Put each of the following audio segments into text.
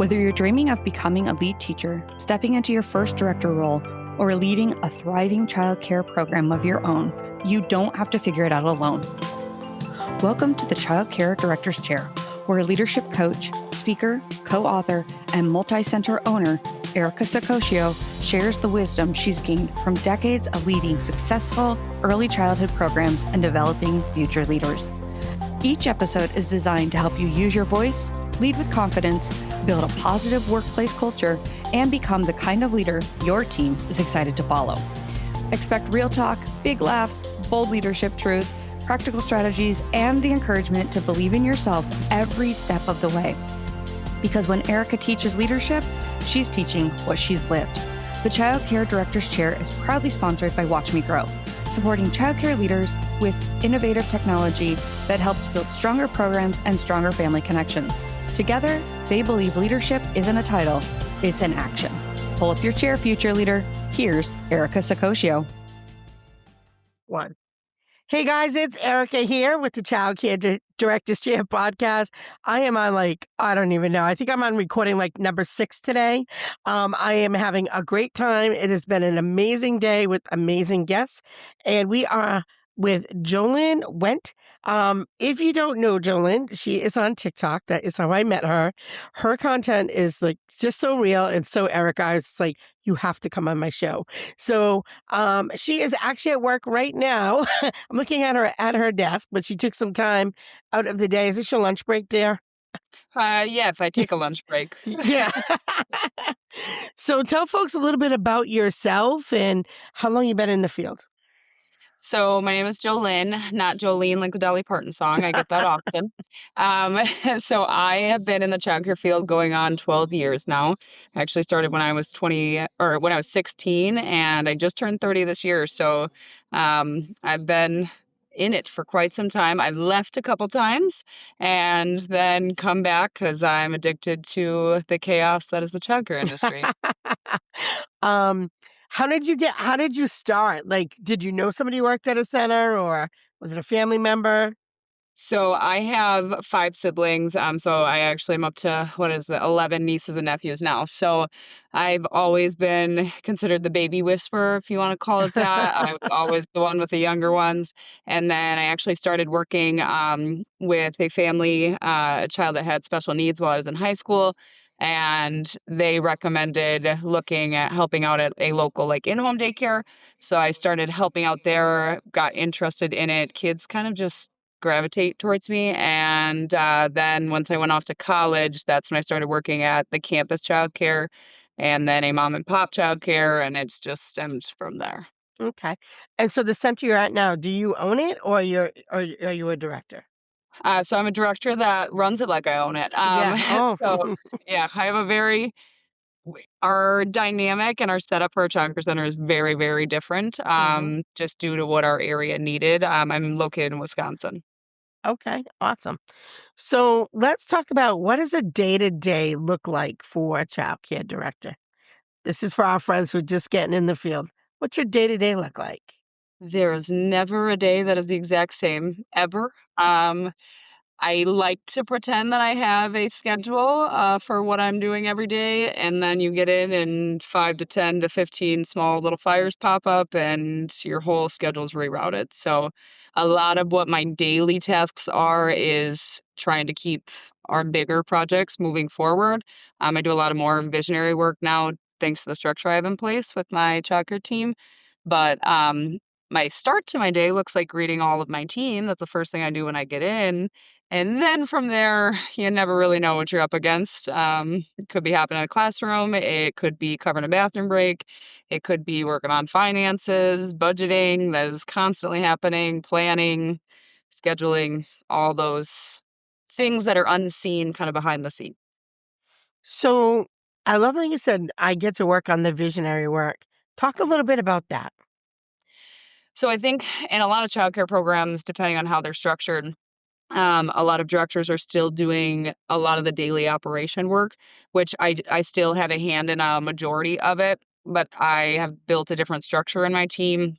Whether you're dreaming of becoming a lead teacher, stepping into your first director role, or leading a thriving childcare program of your own, you don't have to figure it out alone. Welcome to the Childcare Director's Chair, where leadership coach, speaker, co-author, and multi-center owner Erica Sakosio shares the wisdom she's gained from decades of leading successful early childhood programs and developing future leaders. Each episode is designed to help you use your voice, lead with confidence, build a positive workplace culture, and become the kind of leader your team is excited to follow. Expect real talk, big laughs, bold leadership truth, practical strategies, and the encouragement to believe in yourself every step of the way. Because when Erica teaches leadership, she's teaching what she's lived. The Child Care Director's Chair is proudly sponsored by Watch Me Grow, supporting childcare leaders with innovative technology that helps build stronger programs and stronger family connections. Together, they believe leadership isn't a title, it's an action. Pull up your chair, future leader. Here's Erica Sakosio. One. Hey guys, it's Erica here with the Child Care Director's Chair podcast. I am on I don't even know. I think I'm on recording number 6 today. I am having a great time. It has been an amazing day with amazing guests. And we are with Jolynn Wendt. If you don't know Jolynn, she is on TikTok. That is how I met her. Her content is just so real and so Erica. I was you have to come on my show. So she is actually at work right now. I'm looking at her at her desk, but she took some time out of the day. Is this your lunch break there? Yeah, if I take a lunch break. Yeah. So tell folks a little bit about yourself and how long you've been in the field. So my name is Jolynn, not Jolene like the Dolly Parton song. I get that often. So I have been in the childcare field going on 12 years now. I actually started when I was 16, and I just turned 30 this year. So I've been in it for quite some time. I've left a couple times and then come back because I'm addicted to the chaos that is the childcare industry. How did you start? Did you know somebody who worked at a center or was it a family member? So I have 5 siblings. So I actually am up to 11 nieces and nephews now. So I've always been considered the baby whisperer, if you want to call it that. I was always the one with the younger ones. And then I actually started working with a family, a child that had special needs while I was in high school. And they recommended looking at helping out at a local in-home daycare. So I started helping out there, got interested in it. Kids kind of just gravitate towards me. And then once I went off to college, that's when I started working at the campus childcare and then a mom and pop childcare, and it's just stemmed from there. Okay. And so the center you're at now, do you own it or are you a director? So I'm a director that runs it like I own it. Yeah. Oh. So yeah, I have our dynamic and our setup for our childcare center is very, very different, just due to what our area needed. I'm located in Wisconsin. Okay, awesome. So let's talk about what does a day-to-day look like for a child care director? This is for our friends who are just getting in the field. What's your day-to-day look like? There is never a day that is the exact same, ever. I like to pretend that I have a schedule for what I'm doing every day, and then you get in and 5 to 10 to 15 small little fires pop up, and your whole schedule is rerouted. So a lot of what my daily tasks are is trying to keep our bigger projects moving forward. I do a lot of more visionary work now, thanks to the structure I have in place with my childcare team. But my start to my day looks like greeting all of my team. That's the first thing I do when I get in. And then from there, you never really know what you're up against. It could be happening in a classroom. It could be covering a bathroom break. It could be working on finances, budgeting that is constantly happening, planning, scheduling, all those things that are unseen kind of behind the scenes. So I love that you said I get to work on the visionary work. Talk a little bit about that. So I think in a lot of childcare programs, depending on how they're structured, a lot of directors are still doing a lot of the daily operation work, which I still have a hand in a majority of it, but I have built a different structure in my team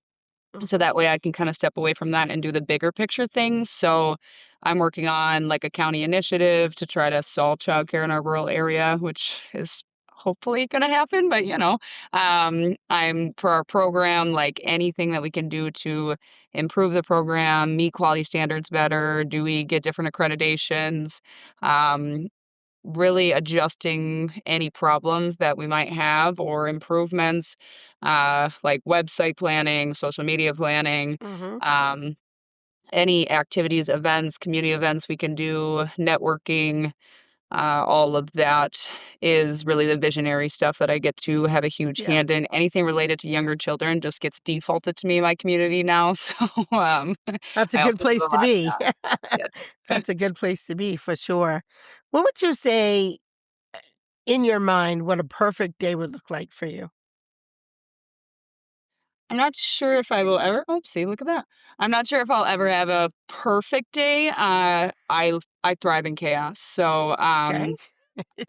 So Mhm. that way I can kind of step away from that and do the bigger picture things. So I'm working on like a county initiative to try to solve childcare in our rural area, which is hopefully going to happen. But I'm for our program, like anything that we can do to improve the program, meet quality standards better. Do we get different accreditations? Um, really adjusting any problems that we might have or improvements, like website planning, social media planning, Mhm. um, any activities, events, community events we can do, networking, all of that is really the visionary stuff that I get to have a huge Yeah. hand in. Anything related to younger children just gets defaulted to me in my community now. So That's a I good also do place a to lot. be. Yeah. That's a good place to be for sure. What would you say in your mind what a perfect day would look like for you? I'm not sure if I will ever see, look at that. I'm not sure if I'll ever have a perfect day. I thrive in chaos. So, Okay.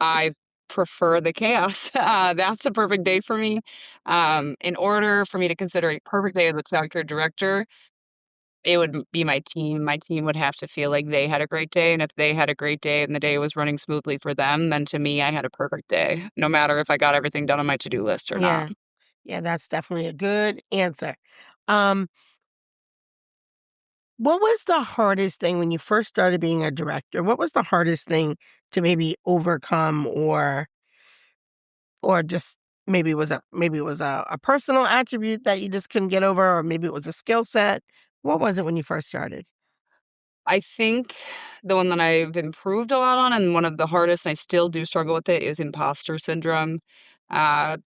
I prefer the chaos. That's a perfect day for me. In order for me to consider a perfect day as a childcare director, it would be my team. My team would have to feel like they had a great day, and if they had a great day and the day was running smoothly for them, then to me, I had a perfect day, no matter if I got everything done on my to-do list or not. Yeah. Yeah, that's definitely a good answer. Um, what was the hardest thing when you first started being a director? What was the hardest thing to maybe overcome or just maybe it was a personal attribute that you just couldn't get over, or maybe it was a skill set? What was it when you first started? I think the one that I've improved a lot on, and one of the hardest, and I still do struggle with it, is imposter syndrome.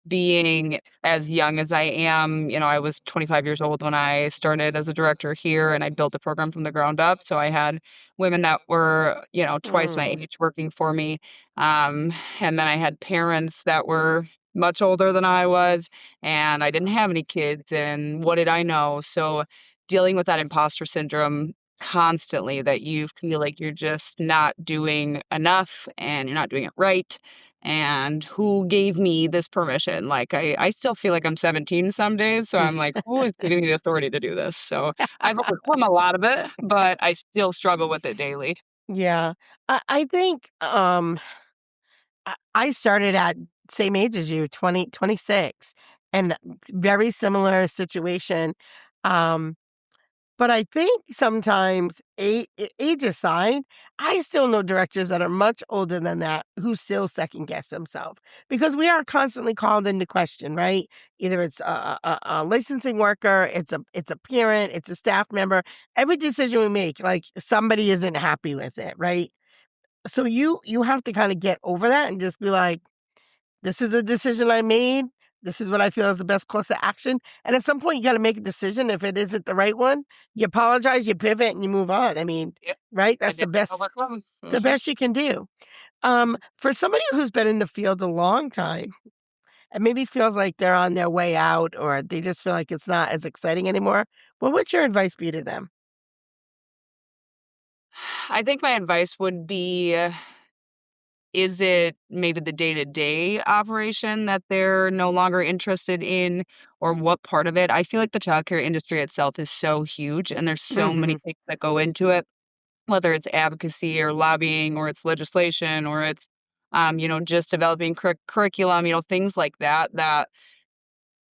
Being as young as I am, I was 25 years old when I started as a director here, and I built the program from the ground up. So I had women that were, twice my Mm, age working for me. And then I had parents that were much older than I was, and I didn't have any kids, and what did I know? So dealing with that imposter syndrome constantly, that you feel like you're just not doing enough and you're not doing it right. And who gave me this permission? Like I still feel like I'm 17 some days. So I'm like, who is giving me the authority to do this? So I've overcome a lot of it, but I still struggle with it daily. yeah. I think I started at same age as you, 26, and very similar situation. Um, but I think sometimes age aside, I still know directors that are much older than that who still second guess themselves because we are constantly called into question, right? Either it's a licensing worker, it's a parent, it's a staff member. Every decision we make, like somebody isn't happy with it, right? So you have to kind of get over that and just be like, this is the decision I made. This is what I feel is the best course of action. And at some point, you got to make a decision. If it isn't the right one, you apologize, you pivot, and you move on. I mean, Yep. right? I That's did overcome. the best you can do. For somebody who's been in the field a long time and maybe feels like they're on their way out or they just feel like it's not as exciting anymore, what would your advice be to them? I think my advice would be, is it maybe the day-to-day operation that they're no longer interested in, or what part of it? I feel like the childcare industry itself is so huge, and there's so many Hmm. things that go into it, whether it's advocacy or lobbying or it's legislation or it's, just developing curriculum, things like that, that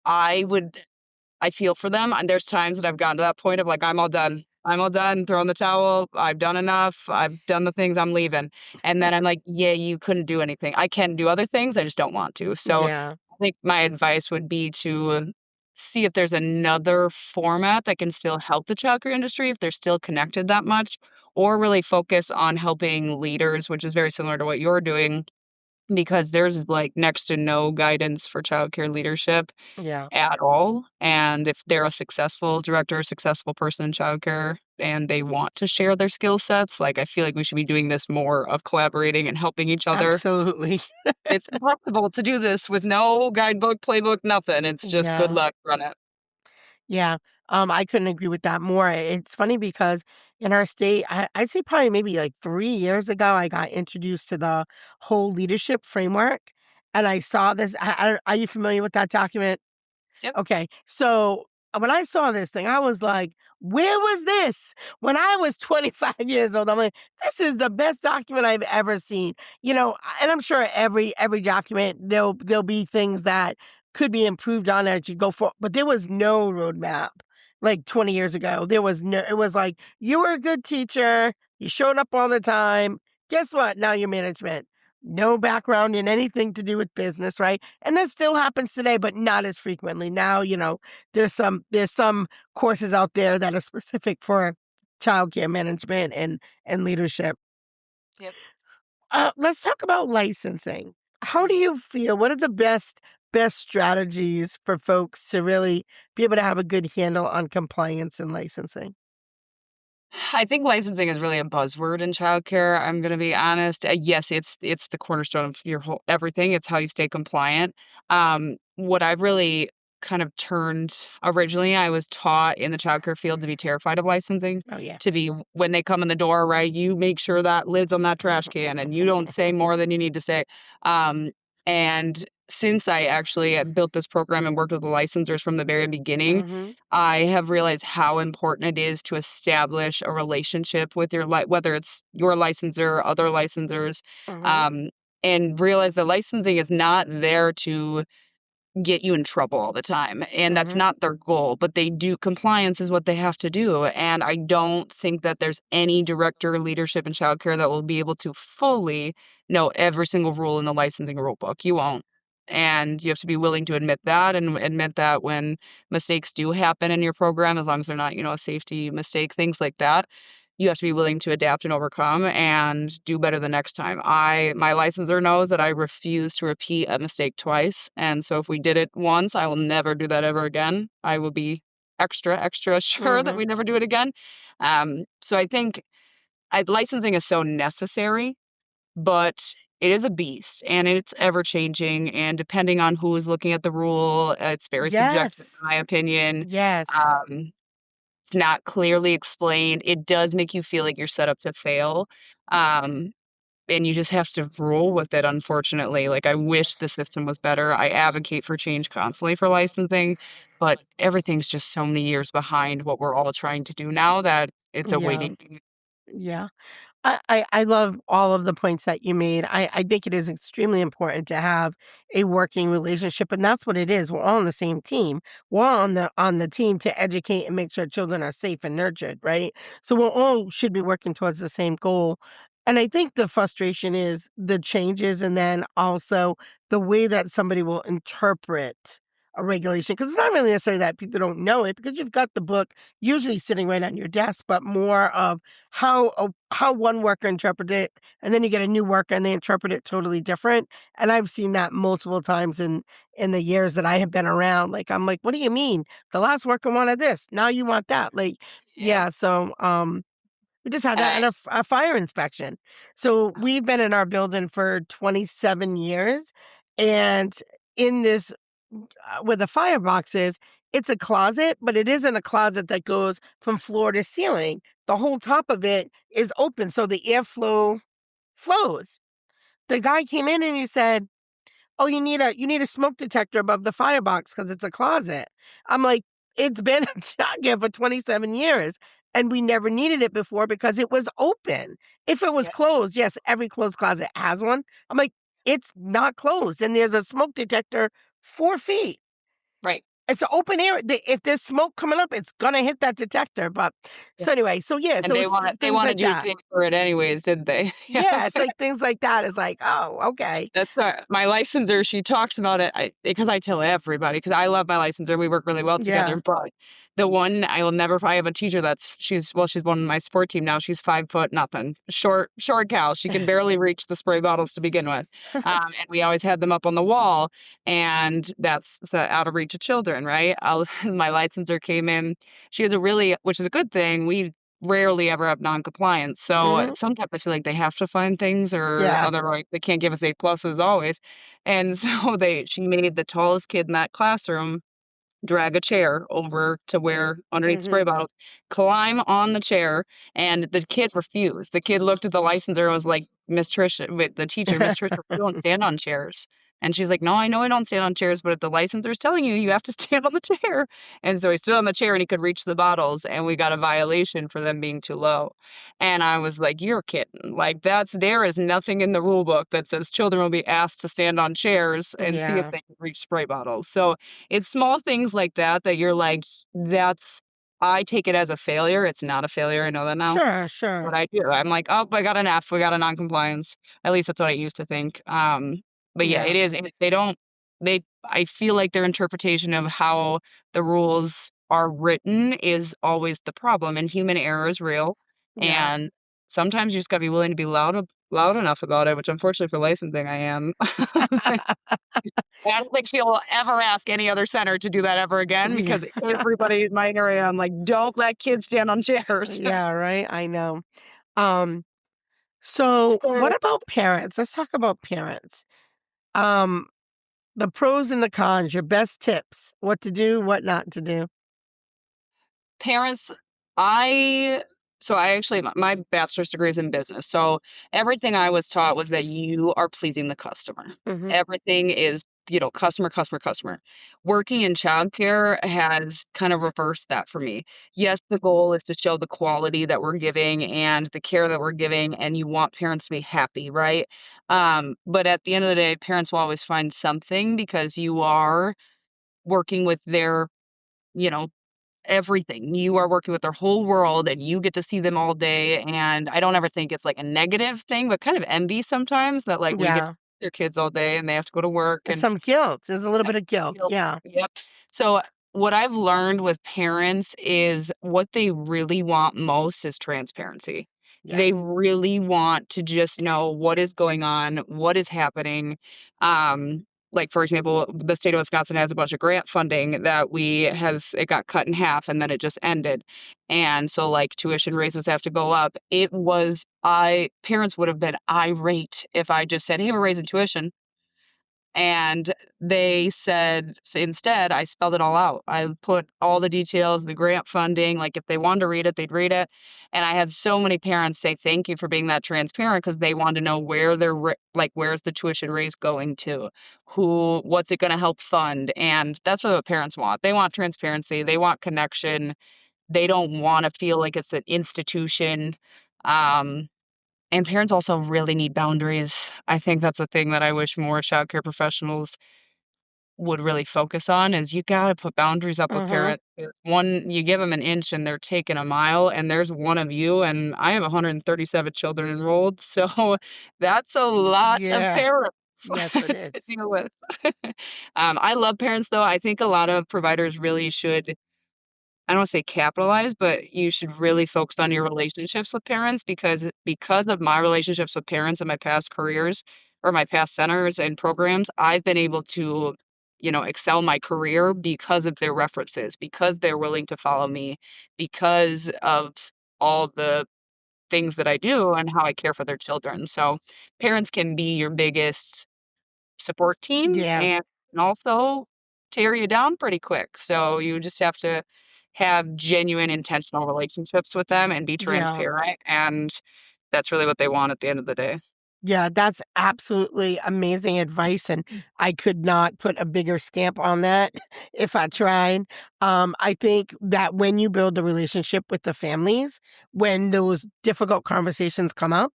I would I feel for them, and there's times that I've gotten to that point of, like, "I'm all done. I'm all done, throwing the towel. I've done enough. I've done the things. I'm leaving." And then I'm like, "Yeah, you couldn't do anything. I can do other things, I just don't want to." So, Yeah, I think my advice would be to see if there's another format that can still help the childcare industry, if they're still connected that much, or really focus on helping leaders, which is very similar to what you're doing, because there's, like, next to no guidance for childcare leadership yeah, at all, and if they're a successful director, a successful person in childcare, and they want to share their skill sets, like, I feel like we should be doing this more of collaborating and helping each other. absolutely. It's impossible to do this with no guidebook, playbook, nothing. It's just good Yeah. luck, run it. Yeah, I couldn't agree with that more. It's funny because in our state, I'd say probably maybe like 3 years ago, I got introduced to the whole leadership framework, and I saw this. Are you familiar with that document? Yep. Okay, so when I saw this thing, I was like, where was this when I was 25 years old? I'm like, this is the best document I've ever seen. And I'm sure every document there'll be things that could be improved on as you go forward, but there was no roadmap like 20 years ago. There was no, it was like, you were a good teacher, you showed up all the time. Guess what? Now you're management. No background in anything to do with business, right? And that still happens today, but not as frequently. Now, there's some courses out there that are specific for childcare management and leadership. Yep. Let's talk about licensing. How do you feel? What are the best strategies for folks to really be able to have a good handle on compliance and licensing? I think licensing is really a buzzword in childcare. I'm going to be honest. Yes, it's the cornerstone of your whole everything. It's how you stay compliant. What I've really kind of turned originally, I was taught in the childcare field to be terrified of licensing, Oh yeah. to be when they come in the door, right? You make sure that lid's on that trash can, and you don't say more than you need to say. Um, and since I actually built this program and worked with the licensors from the very beginning, Mm-hmm. I have realized how important it is to establish a relationship with your whether it's your licensor, other licensors, Mm-hmm. um, and realize that licensing is not there to get you in trouble all the time. And that's Mm-hmm. not their goal, but they do compliance is what they have to do. And I don't think that there's any director or leadership in childcare that will be able to fully know every single rule in the licensing rule book. You won't. And you have to be willing to admit that and admit that when mistakes do happen in your program, as long as they're not, a safety mistake, things like that, you have to be willing to adapt and overcome and do better the next time. My licensor knows that I refuse to repeat a mistake twice. And so if we did it once, I will never do that ever again. I will be extra sure that Mm-hmm. we never do it again. So I think licensing is so necessary, but it is a beast and it's ever changing. And depending on who is looking at the rule, it's very subjective, Yes. in my opinion. Yes. Um, it's not clearly explained. It does make you feel like you're set up to fail. Um, and you just have to roll with it, unfortunately. Like, I wish the system was better. I advocate for change constantly for licensing, but everything's just so many years behind what we're all trying to do now that it's a Yeah. waiting game. Yeah. I love all of the points that you made. I think it is extremely important to have a working relationship, and that's what it is. We're all on the same team. We're all on the team to educate and make sure children are safe and nurtured, right? So we all should be working towards the same goal. And I think the frustration is the changes, and then also the way that somebody will interpret a regulation. Because it's not really necessarily that people don't know it, because you've got the book usually sitting right on your desk, but more of how one worker interprets it, and then you get a new worker and they interpret it totally different. And I've seen that multiple times in the years that I have been around. Like, I'm like, what do you mean? The last worker wanted this, now you want that. Like, Yep. yeah. So we just had And that at I, a fire inspection. So we've been in our building for 27 years, and in this where the firebox is, it's a closet, but it isn't a closet that goes from floor to ceiling. The whole top of it is open, so the airflow flows. The guy came in and he said, "Oh, you need a smoke detector above the firebox because it's a closet." I'm like, "It's been a childcare for 27 years, and we never needed it before because it was open. If it was yeah, closed, yes, every closed closet has one." I'm like, "It's not closed, and there's a smoke detector 4 feet. right. It's an open air. If there's smoke coming up, it's gonna hit that detector." But so anyway, so yeah, And so they it's wanted they things like wanted you to that. pay for it anyways, didn't they? Yeah. Yeah, it's like things like that. It's like, oh, okay, That's my licensor, she talks about it, because I tell everybody, because I love my licensor, we work really well together, yeah, but the one I will never I have a teacher that's she's on my sport team now, she's 5 foot nothing, short gal, she can barely reach the spray bottles to begin with, and we always had them up on the wall, and that's so out of reach of children, right? My licensor came in, she has a really which is a good thing, we rarely ever have non-compliance. So hmm sometimes I feel like they have to find things or yeah, otherwise they can't give us A pluses always. And so she made the tallest kid in that classroom drag a chair over to where underneath hmm spray bottles, climb on the chair, and the kid refused. The kid looked at the licensor and was like, Miss Tricia, with the teacher, Miss Tricia, we don't stand on chairs. And she's like, no, I know I don't stand on chairs, but the licenser's telling you you have to stand on the chair. And so he stood on the chair and he could reach the bottles, and we got a violation for them being too low. And I was like, you're kidding. Like, there is nothing in the rule book that says children will be asked to stand on chairs and see if Yeah. they can reach spray bottles. So it's small things like that that you're like, that's, I take it as a failure. It's not a failure. I know that now. Sure, sure. What I do, I'm like, oh, I got an F. We got a non-compliance. At least that's what I used to think. But yeah, Yeah. it is. They don't. I feel like their interpretation of how the rules are written is always the problem, and human error is real. Yeah. And sometimes you just gotta be willing to be loud enough about it, which unfortunately for licensing I am. I don't think she'll ever ask any other center to do that ever again Yeah. because everybody in my area, I'm like, don't let kids stand on chairs. Yeah, right. I know. Um, so what about parents? Let's talk about parents. Um, the pros and the cons, your best tips, what to do, what not to do. Parents, I I actually my bachelor's degree is in business. So everything I was taught was that you are pleasing the customer. Hmm. Everything is, customer, customer, customer. Working in childcare has kind of reversed that for me. Yes, the goal is to show the quality that we're giving and the care that we're giving, and you want parents to be happy, right? But at the end of the day, parents will always find something because you are working with their, you know, everything. You are working with their whole world and you get to see them all day. And I don't ever think it's like a negative thing, but kind of envy sometimes that like we get to Yeah. see their kids all day and they have to go to work There's and some guilt. There's a little bit of guilt. feel. Yeah. Yep. So what I've learned with parents is what they really want most is transparency. Yeah. They really want to just know what is going on, what is happening. Like for example, the state of Wisconsin has a bunch of grant funding that it got cut in half and then it just ended. And so like tuition raises have to go up. Parents would have been irate if I just said, hey, we're raising tuition. And they said, so instead, I spelled it all out. I put all the details, the grant funding, like if they wanted to read it, they'd read it. And I had so many parents say thank you for being that transparent because they wanted to know where where's the tuition raise going to, what's it going to help fund. And that's what parents want. They want transparency. They want connection. They don't want to feel like it's an institution. Um, and parents also really need boundaries. I think that's a thing that I wish more childcare professionals would really focus on is you gotta put boundaries up with Hmm. parents. You give them an inch and they're taking a mile, and there's one of you, and I have 137 children enrolled, so that's a lot of Yeah. parents Yes, it to is. deal with. I love parents, though. I think a lot of providers really should, I don't wanna say capitalize, but you should really focus on your relationships with parents because of my relationships with parents in my past careers or my past centers and programs, I've been able to, excel my career because of their references, because they're willing to follow me, because of all the things that I do and how I care for their children. So parents can be your biggest support team Yeah. and also tear you down pretty quick. So you just have to have genuine intentional relationships with them and be Yeah. transparent, and that's really what they want at the end of the day. Yeah, that's absolutely amazing advice, and I could not put a bigger stamp on that if I tried. I think that when you build a relationship with the families, when those difficult conversations come up,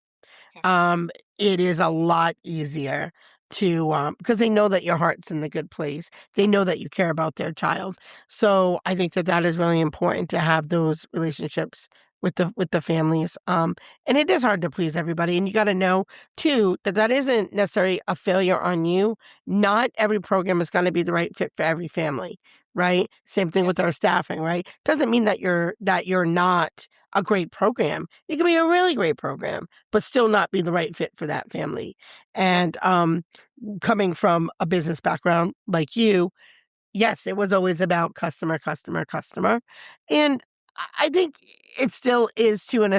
Yeah. um, it is a lot easier to because they know that your heart's in the good place. They know that you care about their child. So I think that that is really important to have those relationships with the families. And it is hard to please everybody, and you got to know too that that isn't necessarily a failure on you. Not every program is going to be the right fit for every family, right? Same thing Yep. with our staffing, right? Doesn't mean that you're not a great program. It can be a really great program, but still not be the right fit for that family. Yep. And coming from a business background like you, yes, it was always about customer, customer, customer. And I think it still is to an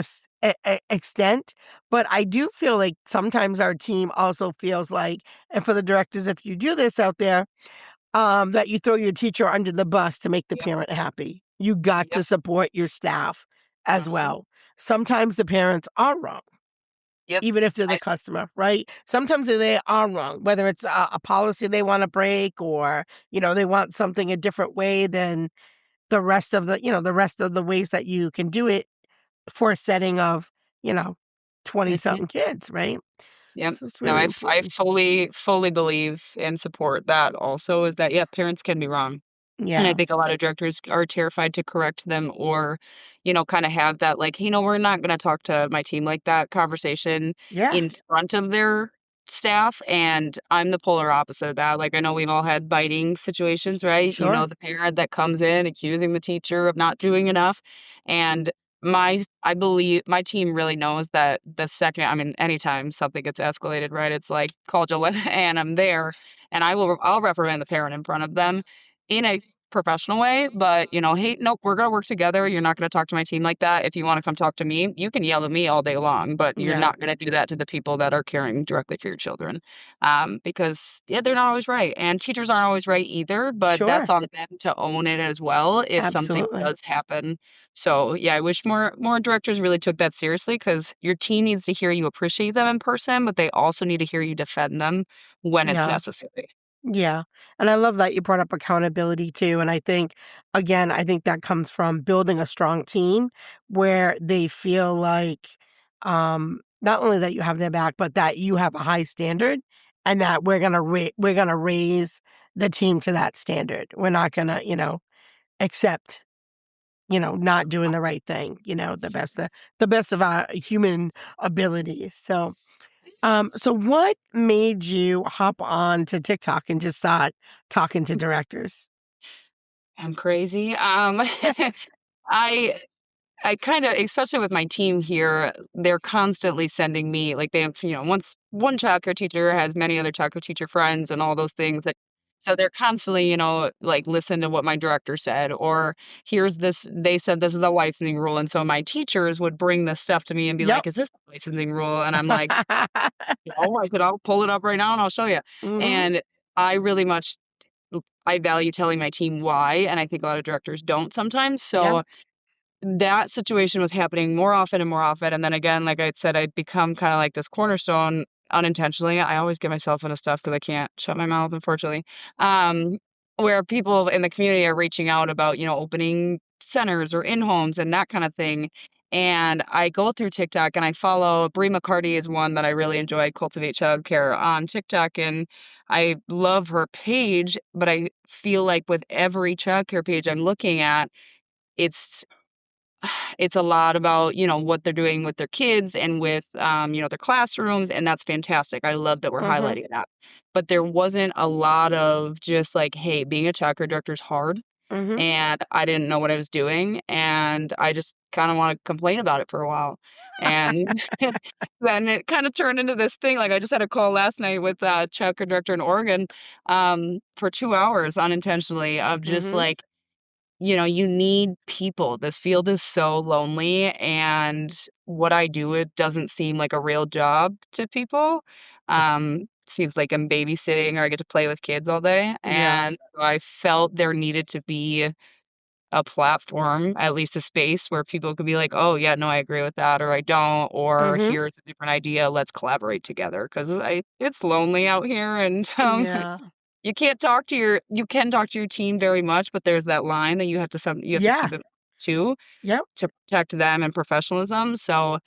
extent, but I do feel like sometimes our team also feels like, and for the directors, if you do this out there, that you throw your teacher under the bus to make the Yep. parent happy. You got to Yep. support your staff as Mhm. well. Sometimes the parents are wrong. Yep. even if they're the I customer, right? Sometimes they are wrong, whether it's a policy they want to break or, they want something a different way than the rest of the ways that you can do it for a setting of, you know, 20 Mhm. something kids, right? Yep. So it's No, really I important. fully believe and support that also is that, yeah, parents can be wrong. And I Yeah. think a lot of directors are terrified to correct them or, kinda have that, like, "Hey, no, we're not gonna talk to my team like that," conversation Yeah. in front of their staff, and I'm the polar opposite of that. Like, I know we've all had biting situations, right? Sure. The parent that comes in accusing the teacher of not doing enough, and I believe my team really knows that the second I mean, anytime something gets escalated, right, it's like, "Call Jolynn," and I'm there, and I'll reprimand the parent in front of them in a professional way, but, "Hey, nope, we're gonna work together. You're not gonna talk to my team like that. If you wanna come talk to me, you can yell at me all day long, but you're Yeah. not gonna do that to the people that are caring directly for your children." Because, yeah, they're not always right, and teachers aren't always right either, but Sure. that's on them to own it as well if something Absolutely. does happen. So, yeah, I wish more directors really took that seriously because your team needs to hear you appreciate them in person, but they also need to hear you defend them when it's Yeah. necessary. Yeah. And I love that you brought up accountability too. And I think, again, I think that comes from building a strong team where they feel like not only that you have their back, but that you have a high standard and that we're gonna raise the team to that standard. We're not gonna, accept, not doing the right thing, the best of our human abilities. So what made you hop on to TikTok and just start talking to directors? I'm crazy. I I kinda especially with my team here, they're constantly sending me like, they have, once one childcare teacher has many other childcare teacher friends and all those things, so they're constantly, like, "Listen to what my director said," or, "Here's this they said this is a licensing rule," and so my teachers would bring this stuff to me and be Yep. like, "Is this a licensing rule?" And I'm like, "No," I said, "I'll pull it up right now and I'll show you." Mhm. And I really much I value telling my team why, and I think a lot of directors don't sometimes, Yeah. so that situation was happening more often and more often, and then again, like I said, I'd become kinda like this cornerstone unintentionally. I always get myself into stuff because I can't shut my mouth, unfortunately. Um, where people in the community are reaching out about, opening centers or in-homes and that kinda thing, and I go through TikTok and I follow Bree McCarty is one that I really enjoy, Cultivate Childcare on TikTok, and I love her page, but I feel like with every childcare page I'm looking at, it's it's a lot about, what they're doing with their kids and with, their classrooms, and that's fantastic. I love that we're Mhm. highlighting that. But there wasn't a lot of just like, "Hey, being a childcare director is hard," Mhm. and I didn't know what I was doing, and I just kinda wanna complain about it for a while. And then it kinda turned into this thing, like, I just had a call last night with a childcare director in Oregon, for 2 hours unintentionally of just Mhm. like, you need people. This field is so lonely, and what I do, it doesn't seem like a real job to people. Seems like I'm babysitting or I get to play with kids all day, Yeah. and so I felt there needed to be a platform, at least a space where people could be like, "Oh, yeah, no, I agree with that," or "I don't," or Mhm. "Here's a different idea, let's collaborate together." Because it's lonely out here, and, Yeah. you can talk to your team very much, but there's that line that you have to Yeah. keep it to Yep. protect them and professionalism, so,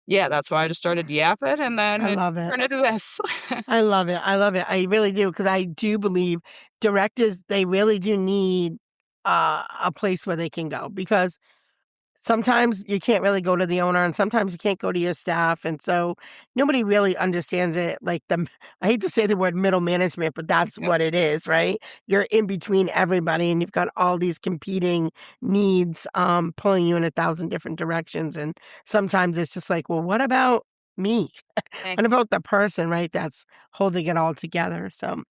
yeah, that's why I just started yapping, and then I it love it. turned into this. I love it. I love it. I really do because I do believe directors, they really do need a place where they can go because sometimes you can't really go to the owner and sometimes you can't go to your staff. And so nobody really understands it. Like I hate to say the word middle management, but that's Yep, what it is, right? You're in between everybody and you've got all these competing needs, pulling you in a thousand different directions. And sometimes it's just like, well, what about me? eh, What about the person, right? That's holding it all together. So,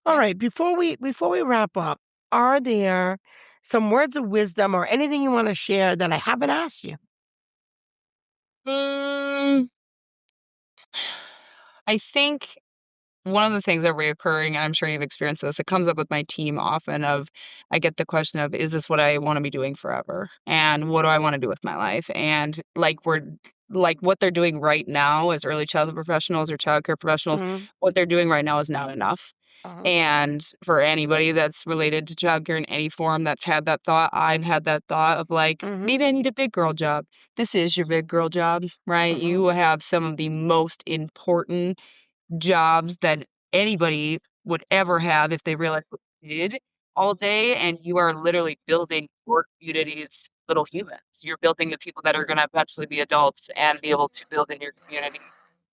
all yep. right, before we wrap up, are there some words of wisdom or anything you want to share that I haven't asked you? Mm, I think one of the things that reoccurring, and I'm sure you've experienced this, it comes up with my team often of I get the question of, "Is this what I wanna be doing forever? And what do I wanna do with my life?" And, like, we're like what they're doing right now as early childhood professionals or childcare professionals, Mhm. what they're doing right now is not enough. Uh-huh. And for anybody that's related to childcare in any form that's had that thought, I've had that thought of like, Mhm. maybe I need a big girl job. This is your big girl job, right? Mhm. You have some of the most important jobs that anybody would ever have if they realized what they did all day, and you are literally building your community's little humans. You're building the people that are going to eventually be adults and be able to build in your community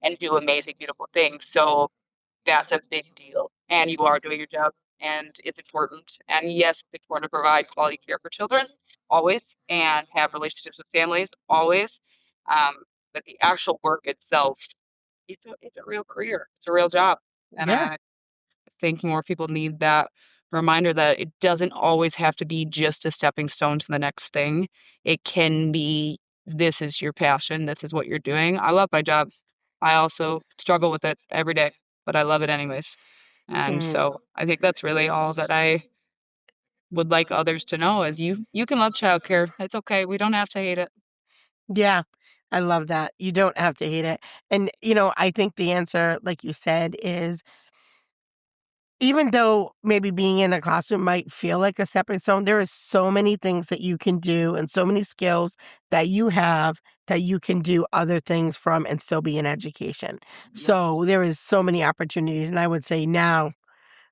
and do amazing, beautiful things. So that's a big deal, and you are doing your job, and it's important. And yes, it's important to provide quality care for children always, and have relationships with families always. Um, but the actual work itself, it's a real career. It's a real job. And Yeah. I think more people need that reminder that it doesn't always have to be just a stepping stone to the next thing. It can be, this is your passion, this is what you're doing. I love my job. I also struggle with it every day, but I love it anyways. And Mhm. so I think that's really all that I would like others to know is you can love childcare. It's okay. We don't have to hate it. Yeah. I love that. You don't have to hate it. And, I think the answer, like you said, is even though maybe being in a classroom might feel like a stepping stone, there is so many things that you can do and so many skills that you have that you can do other things from and still be in education. Yep. So there is so many opportunities. And I would say now,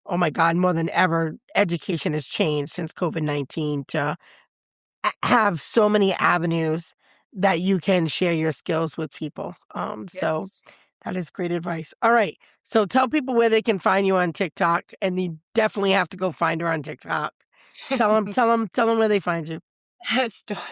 oh my God, more than ever, education has changed since COVID-19 to have so many avenues that you can share your skills with people. So Yes. that is great advice. All right. So tell people where they can find you on TikTok, and you definitely have to go find her on TikTok. Tell them where they find you.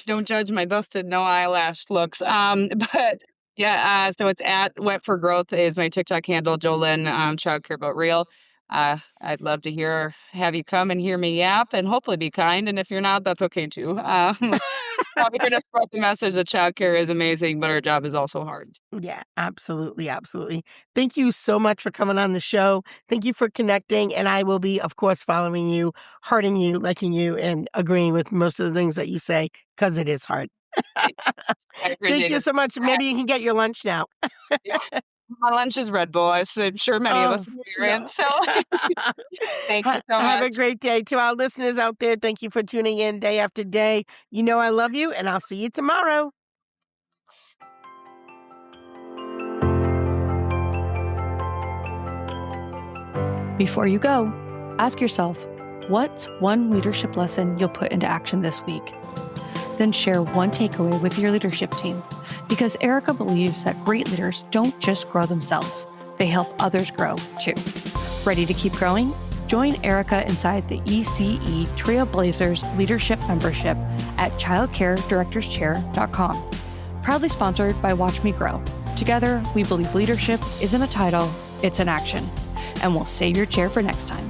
Don't judge my busted no eyelash looks. But yeah, so it's at Wet for Growth is my TikTok handle, Jolynn, Childcare But Real. I'd love to have you come and hear me yap and hopefully be kind. And if you're not, that's okay too. Probably gonna spread the message that childcare is amazing, but our job is also hard. Yeah, absolutely, absolutely. Thank you so much for coming on the show. Thank you for connecting, and I will be, of course, following you, hearting you, liking you, and agreeing with most of the things that you say because it is hard. I Thank appreciate you it. so much. Maybe you can get your lunch now. Yeah, my lunch is Red Bull. I'm sure many of us Oh, no. experience. So thank you so Have a much. great day. To our listeners out there, thank you for tuning in day after day. You know I love you, and I'll see you tomorrow. Before you go, ask yourself, what's one leadership lesson you'll put into action this week? Then share one takeaway with your leadership team, because Erica believes that great leaders don't just grow themselves, they help others grow too. Ready to keep growing? Join Erica inside the ECE Trailblazers Leadership Membership at childcaredirectorschair.com. Proudly sponsored by Watch Me Grow. Together, we believe leadership isn't a title, it's an action. And we'll save your chair for next time.